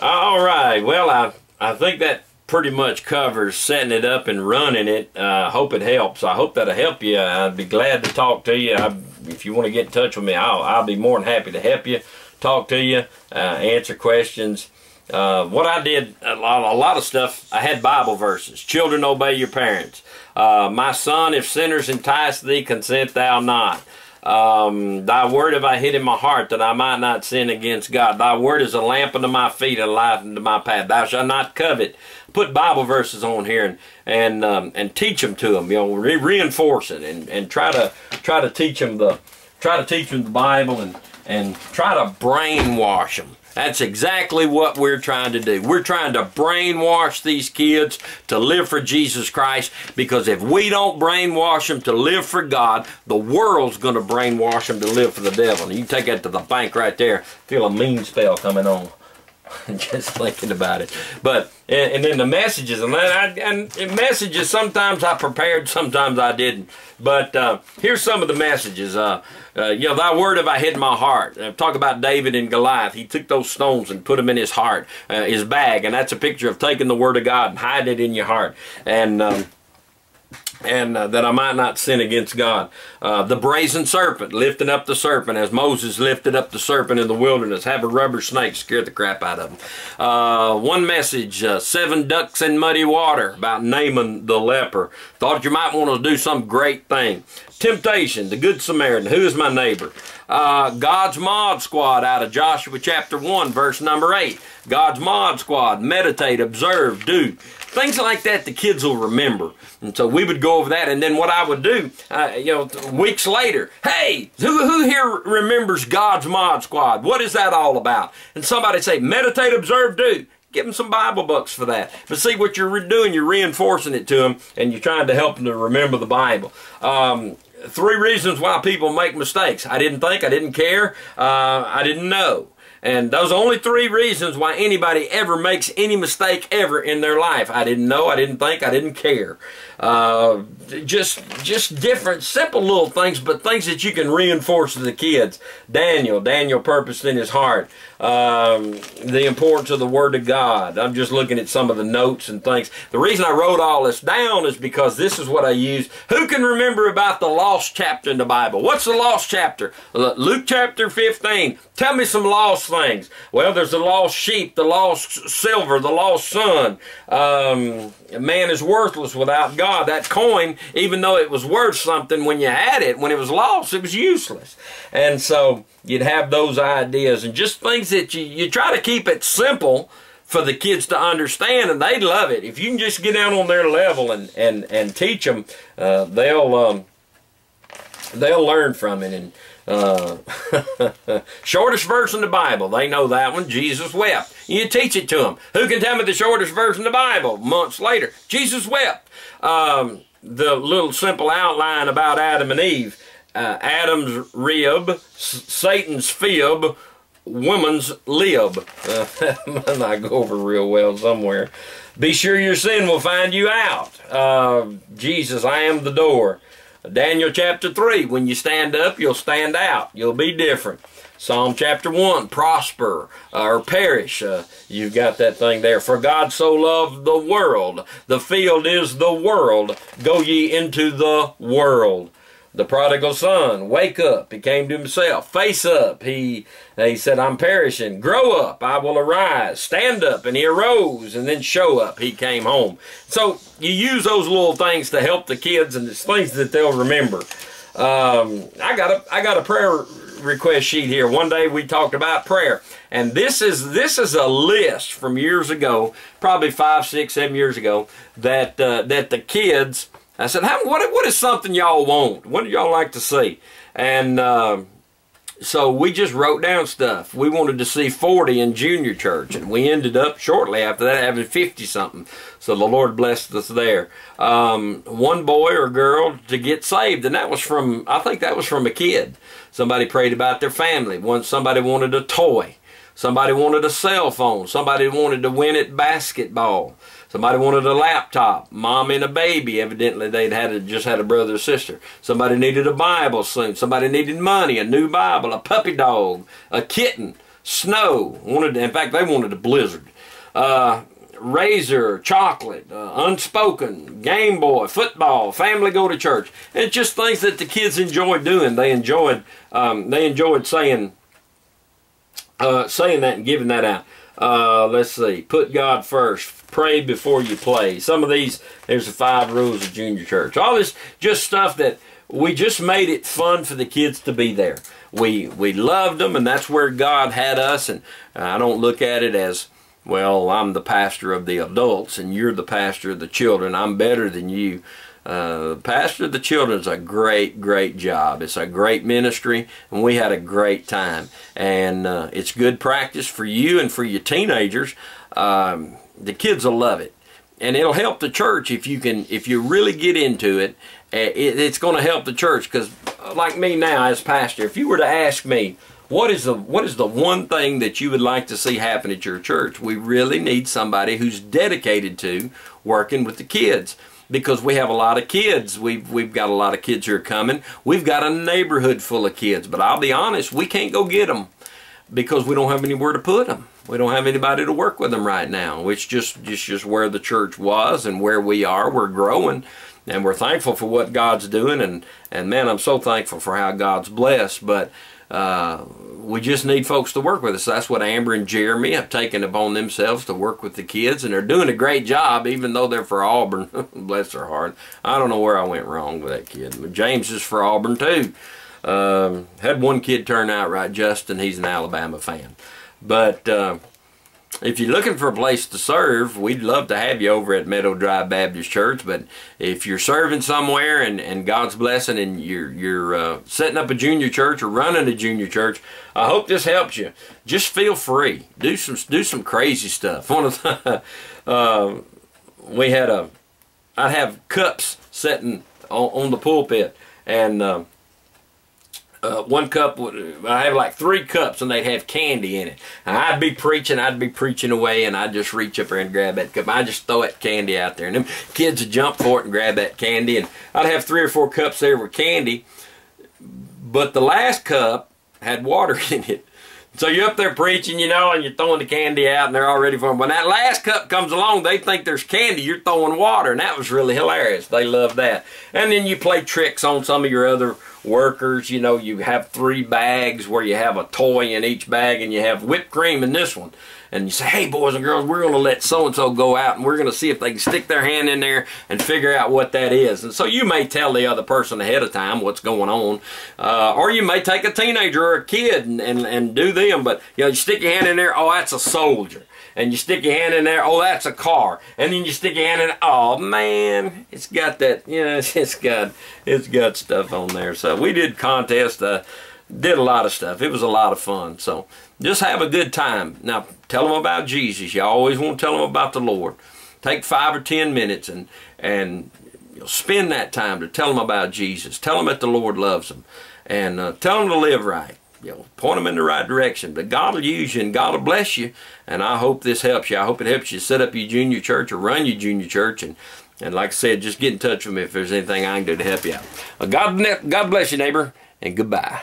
All right. Well, I think that pretty much covers setting it up and running it. Hope it helps. I hope that'll help you. I'd be glad to talk to you. If you want to get in touch with me, I'll be more than happy to help you, talk to you, answer questions. What I did, a lot of stuff, I had Bible verses. Children, obey your parents. My son, if sinners entice thee, consent thou not. Thy word have I hid in my heart, that I might not sin against God. Thy word is a lamp unto my feet and a light unto my path. Thou shalt not covet. Put Bible verses on here and teach them to them. You know, reinforce it and try to teach them the Bible and try to brainwash them. That's exactly what we're trying to do. We're trying to brainwash these kids to live for Jesus Christ, because if we don't brainwash them to live for God, the world's going to brainwash them to live for the devil. And you can take that to the bank right there. Feel a mean spell coming on. Just thinking about it. But and then the messages and messages, sometimes I prepared, sometimes I didn't. But here's some of the messages. You know, thy word have I hid in my heart. Talk about David and Goliath. He took those stones and put them in his heart, his bag, and that's a picture of taking the word of God and hiding it in your heart. And that I might not sin against God. The brazen serpent, lifting up the serpent as Moses lifted up the serpent in the wilderness. Have a rubber snake scare the crap out of him. One message, 7 ducks in muddy water, about Naaman the leper. Thought you might want to do some great thing. Temptation, the Good Samaritan, who is my neighbor? God's Mod Squad out of Joshua chapter 1, verse number 8. God's Mod Squad, meditate, observe, do. Things like that the kids will remember. And so we would go over that, and then what I would do, you know, weeks later, hey, who here remembers God's Mod Squad? What is that all about? And somebody say, meditate, observe, do. Give them some Bible books for that. But see, what you're doing, you're reinforcing it to them, and you're trying to help them to remember the Bible. 3 reasons why people make mistakes. I didn't think, I didn't care, I didn't know. And those are only 3 reasons why anybody ever makes any mistake ever in their life. I didn't know, I didn't think, I didn't care. Just different, simple little things, but things that you can reinforce to the kids. Daniel purposed in his heart the importance of the Word of God. I'm just looking at some of the notes and things. The reason I wrote all this down is because this is what I use. Who can remember about the lost chapter in the Bible? What's the lost chapter? Luke chapter 15. Tell me some lost things. Well, there's the lost sheep, the lost silver, the lost son. Man is worthless without God. That coin, even though it was worth something, when you had it, when it was lost, it was useless. And so you'd have those ideas and just things that you try to keep it simple for the kids to understand, and they'd love it. If you can just get down on their level and teach them, they'll learn from it. And shortest verse in the Bible, they know that one. Jesus wept. You teach it to them. Who can tell me the shortest verse in the Bible? Months later, Jesus wept. The little simple outline about Adam and Eve. Adam's rib, Satan's fib, woman's lib. That might not go over real well somewhere. Be sure your sin will find you out. Jesus, I am the door. Daniel chapter 3, when you stand up, you'll stand out. You'll be different. Psalm chapter 1, prosper or perish. You've got that thing there. For God so loved the world. The field is the world. Go ye into the world. The prodigal son, wake up. He came to himself. Face up. He said, I'm perishing. Grow up. I will arise. Stand up. And he arose. And then show up. He came home. So you use those little things to help the kids, and it's things that they'll remember. I got a prayer request sheet here. One day we talked about prayer. And this is a list from years ago, probably 5, 6, 7 years ago, that the kids, I said, what is something y'all want? What do y'all like to see? And so we just wrote down stuff. We wanted to see 40 in junior church, and we ended up shortly after that having 50-something. So the Lord blessed us there. One boy or girl to get saved, and that was from, I think that was from a kid. Somebody prayed about their family. Somebody wanted a toy. Somebody wanted a cell phone. Somebody wanted to win at basketball. Somebody wanted a laptop. Mom and a baby. Evidently, they'd just had a brother or sister. Somebody needed a Bible soon. Somebody needed money, a new Bible, a puppy dog, a kitten. snow. In fact, they wanted a blizzard. Razor, chocolate, Unspoken, Game Boy, football, family go to church. And it's just things that the kids enjoyed doing. They enjoyed saying that and giving that out. Let's see. Put God first. Pray before you play. Some of these, there's the 5 rules of junior church. All this just stuff that we just made it fun for the kids to be there. We loved them, and that's where God had us. And I don't look at it as, well, I'm the pastor of the adults and you're the pastor of the children. I'm better than you. Pastor of the children is a great, great job. It's a great ministry, and we had a great time. And it's good practice for you and for your teenagers. The kids will love it. And it'll help the church if you really get into it. It's going to help the church, because like me now as pastor, if you were to ask me, what is the one thing that you would like to see happen at your church? We really need somebody who's dedicated to working with the kids, because we have a lot of kids. We've got a lot of kids who are coming. We've got a neighborhood full of kids, but I'll be honest, we can't go get them because we don't have anywhere to put them. We don't have anybody to work with them right now. It's just where the church was and where we are. We're growing, and we're thankful for what God's doing, and man, I'm so thankful for how God's blessed, but we just need folks to work with us. That's what Amber and Jeremy have taken upon themselves, to work with the kids, and they're doing a great job, even though they're for Auburn. Bless their heart. I don't know where I went wrong with that kid. But James is for Auburn too. Had one kid turn out right, Justin. He's an Alabama fan. But if you're looking for a place to serve, we'd love to have you over at Meadow Drive Baptist Church. But if you're serving somewhere and God's blessing, and you're setting up a junior church or running a junior church, I hope this helps you. Just feel free. Do some crazy stuff. One of the, I'd have cups sitting on the pulpit, and one cup, I have like 3 cups, and they'd have candy in it. And I'd be preaching away, and I'd just reach up there and grab that cup. I'd just throw that candy out there, and them kids would jump for it and grab that candy. And I'd have 3 or 4 cups there with candy, but the last cup had water in it. So you're up there preaching, and you're throwing the candy out, and they're all ready for them. When that last cup comes along, they think there's candy. You're throwing water, and that was really hilarious. They love that. And then you play tricks on some of your other workers. You have 3 bags where you have a toy in each bag, and you have whipped cream in this one. And you say, hey, boys and girls, we're going to let so-and-so go out, and we're going to see if they can stick their hand in there and figure out what that is. And so you may tell the other person ahead of time what's going on. Or you may take a teenager or a kid and do them. But you stick your hand in there, oh, that's a soldier. And you stick your hand in there, oh, that's a car. And then you stick your hand in, oh, man, it's got that, it's got stuff on there. So we did contests, did a lot of stuff. It was a lot of fun. So just have a good time. Now, tell them about Jesus. You always want to tell them about the Lord. Take 5 or 10 minutes and spend that time to tell them about Jesus. Tell them that the Lord loves them. And tell them to live right. Point them in the right direction. But God will use you, and God will bless you. And I hope this helps you. I hope it helps you set up your junior church or run your junior church. And like I said, just get in touch with me if there's anything I can do to help you out. God bless you, neighbor, and goodbye.